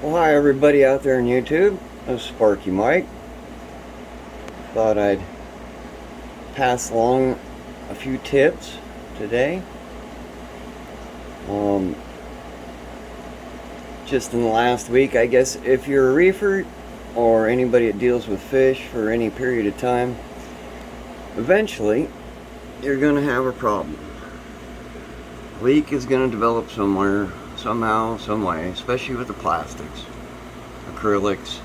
Well, hi everybody out there on YouTube. This is Sparky Mike. Thought I'd pass along a few tips today. Just in the last week, I guess, if you're a reefer or anybody that deals with fish for any period of time, eventually you're going to have a problem. Leak is going to develop somewhere, somehow, some way, especially with the plastics, acrylics.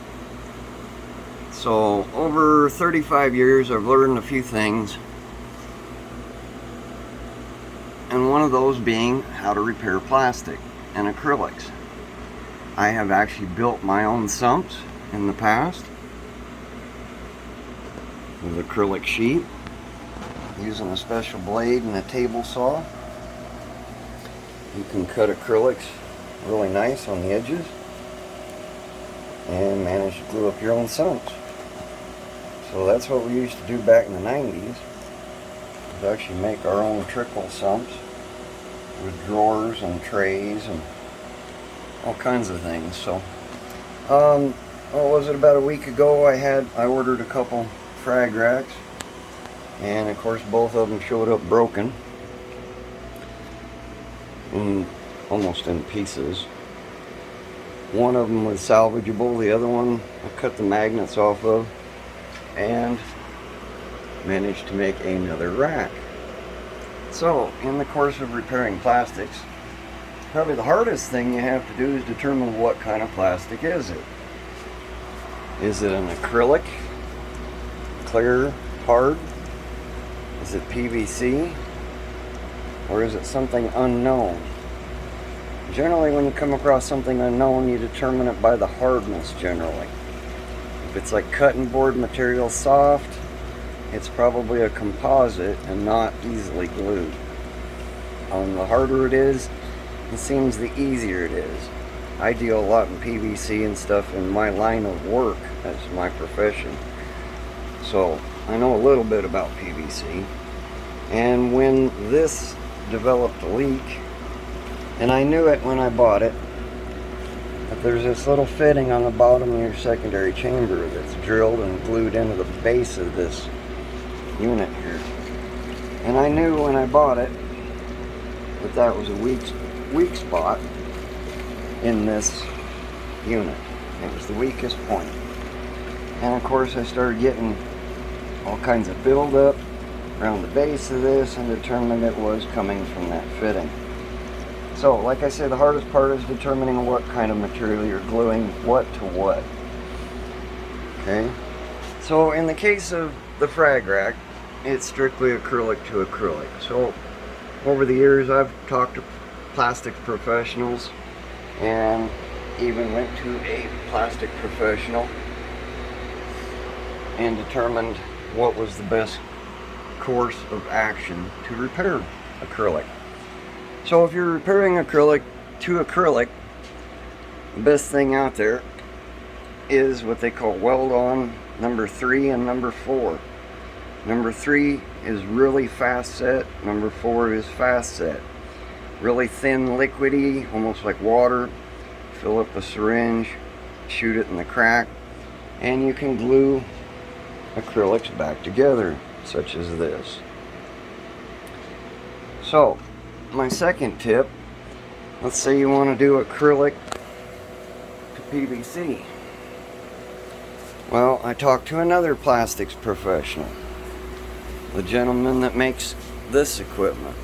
So over 35 years I've learned a few things, and one of those being how to repair plastic and acrylics. I have actually built my own sumps in the past with acrylic sheet using a special blade and a table saw. You can cut acrylics really nice on the edges and manage to glue up your own sumps. So that's what we used to do back in the 90s, was actually make our own trickle sumps with drawers and trays and all kinds of things. So what was it, about a week ago I ordered a couple frag racks, and of course both of them showed up broken and almost in pieces. One of them was salvageable, the other one I cut the magnets off of and managed to make another rack. So in the course of repairing plastics, probably the hardest thing you have to do is determine what kind of plastic is it. Is it an acrylic, clear, hard? Is it PVC? Or is it something unknown? Generally, when you come across something unknown, you determine it by the hardness generally. If it's like cutting board material, soft, it's probably a composite and not easily glued. The harder it is, it seems the easier it is. I deal a lot in PVC and stuff in my line of work. That's my profession. So I know a little bit about PVC. And when this developed a leak, and I knew it when I bought it, that there's this little fitting on the bottom of your secondary chamber that's drilled and glued into the base of this unit here. And I knew when I bought it that that was a weak spot in this unit. It was the weakest point. And of course I started getting all kinds of buildup around the base of this and determined it was coming from that fitting. So like I said, the hardest part is determining what kind of material you're gluing what to what. Okay, so in the case of the frag rack, it's strictly acrylic to acrylic. So over the years I've talked to plastics professionals and even went to a plastic professional and determined what was the best course of action to repair acrylic. So if you're repairing acrylic to acrylic, the best thing out there is what they call weld-on number 3 and number 4. Number 3 is really fast set, number 4 is fast set. Really thin, liquidy, almost like water. Fill up a syringe, shoot it in the crack, and you can glue acrylics back together, such as this. So my second tip, let's say you want to do acrylic to PVC. Well, I talked to another plastics professional, the gentleman that makes this equipment.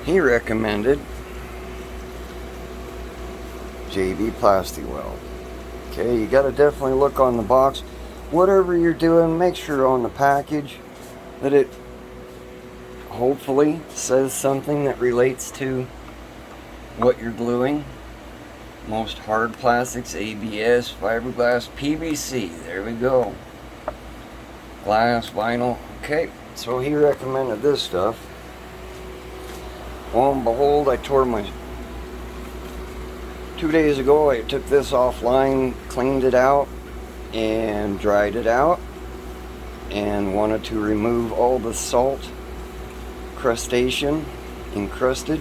He recommended JB Plasti-Weld. Okay, you got to definitely look on the box. Whatever you're doing, make sure on the package that it hopefully says something that relates to what you're gluing. Most hard plastics, ABS, fiberglass, PVC, there we go. Glass, vinyl. Okay, so he recommended this stuff. Lo and behold, 2 days ago I took this offline, cleaned it out and dried it out, and wanted to remove all the salt crustation encrusted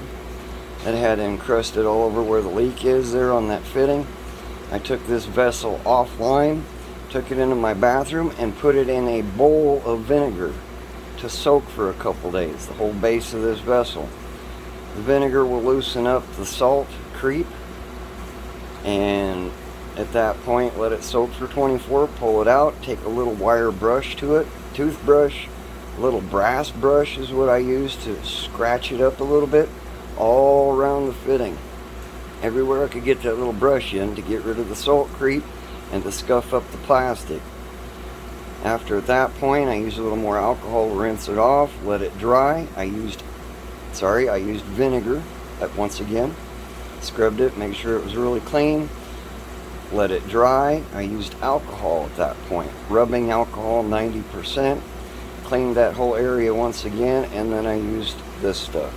that had encrusted all over where the leak is there on that fitting. I took this vessel offline, took it into my bathroom, and put it in a bowl of vinegar to soak for a couple days, the whole base of this vessel. The vinegar will loosen up the salt creep, and at that point let it soak for 24, pull it out, take a little wire brush to it, toothbrush, a little brass brush is what I use to scratch it up a little bit all around the fitting. Everywhere I could get that little brush in to get rid of the salt creep and to scuff up the plastic. After at that point, I used a little more alcohol to rinse it off, let it dry. I used vinegar once again, scrubbed it, make sure it was really clean, let it dry. I used alcohol at that point, rubbing alcohol 90%, cleaned that whole area once again, and then I used this stuff,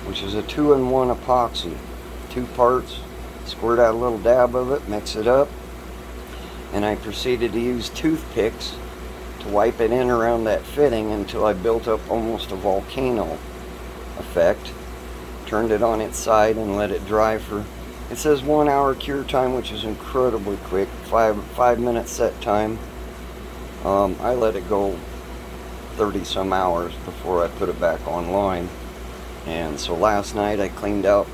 which is a 2-in-1 epoxy. 2 parts, squirt out a little dab of it, mix it up, and I proceeded to use toothpicks to wipe it in around that fitting until I built up almost a volcano effect. Turned it on its side and let it dry for, it says 1 hour cure time, which is incredibly quick. 5 minute set time. I let it go 30 some hours before I put it back online. And so last night I cleaned out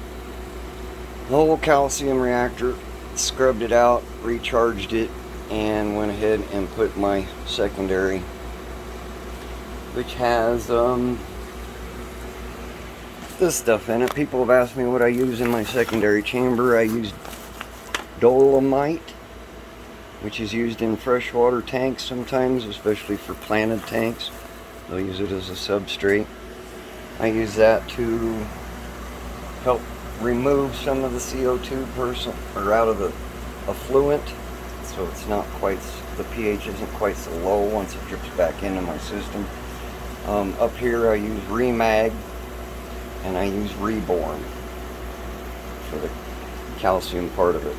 the whole calcium reactor, scrubbed it out, recharged it, and went ahead and put my secondary, which has this stuff in it. People have asked me what I use in my secondary chamber. I use dolomite, which is used in freshwater tanks sometimes, especially for planted tanks. They'll use it as a substrate. I use that to help remove some of the CO2 out of the effluent, so it's not quite, the pH isn't quite so low once it drips back into my system. Up here I use Remag and I use Reborn for the calcium part of it.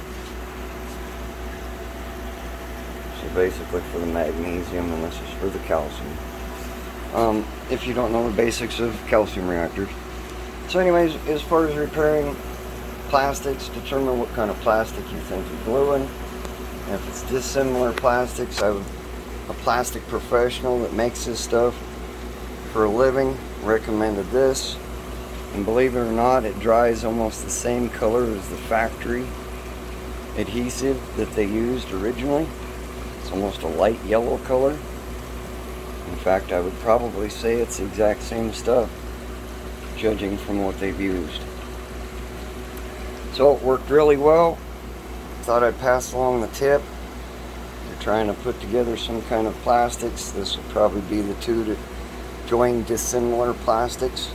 So basically for the magnesium, and this is for the calcium. If you don't know the basics of calcium reactors. So anyways, as far as repairing plastics, determine what kind of plastic you think you're gluing. And if it's dissimilar plastics, I have a plastic professional that makes this stuff for a living recommended this. And believe it or not, it dries almost the same color as the factory adhesive that they used originally. It's almost a light yellow color. In fact, I would probably say it's the exact same stuff, judging from what they've used. So it worked really well. Thought I'd pass along the tip. If you're trying to put together some kind of plastics, this will probably be the two to join dissimilar plastics.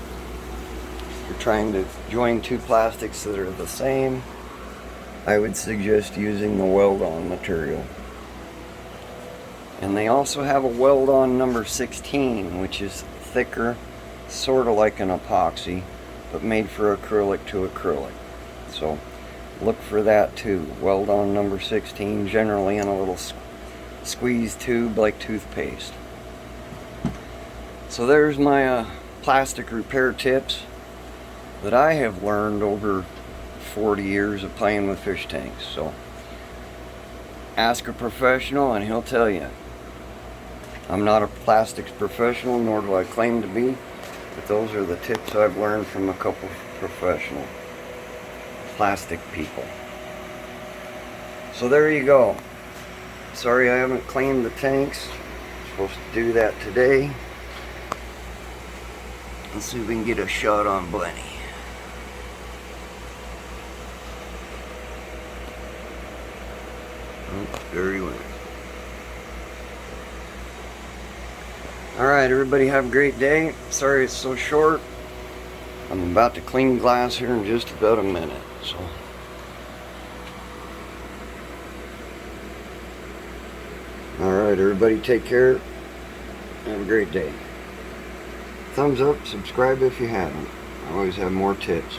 If you're trying to join two plastics that are the same, I would suggest using the weld-on material. And they also have a weld-on number 16, which is thicker, sort of like an epoxy, but made for acrylic to acrylic. So look for that too. Weld-on number 16, generally in a little squeeze tube like toothpaste. So there's my plastic repair tips that I have learned over 40 years of playing with fish tanks. So ask a professional and he'll tell you. I'm not a plastics professional, nor do I claim to be, but those are the tips I've learned from a couple professional plastic people. So there you go. Sorry I haven't cleaned the tanks. I'm supposed to do that today. Let's see if we can get a shot on Blenny. Oh, there he went. Alright, everybody have a great day. Sorry it's so short. I'm about to clean glass here in just about a minute. So alright, everybody take care. Have a great day. Thumbs up, subscribe if you haven't. I always have more tips.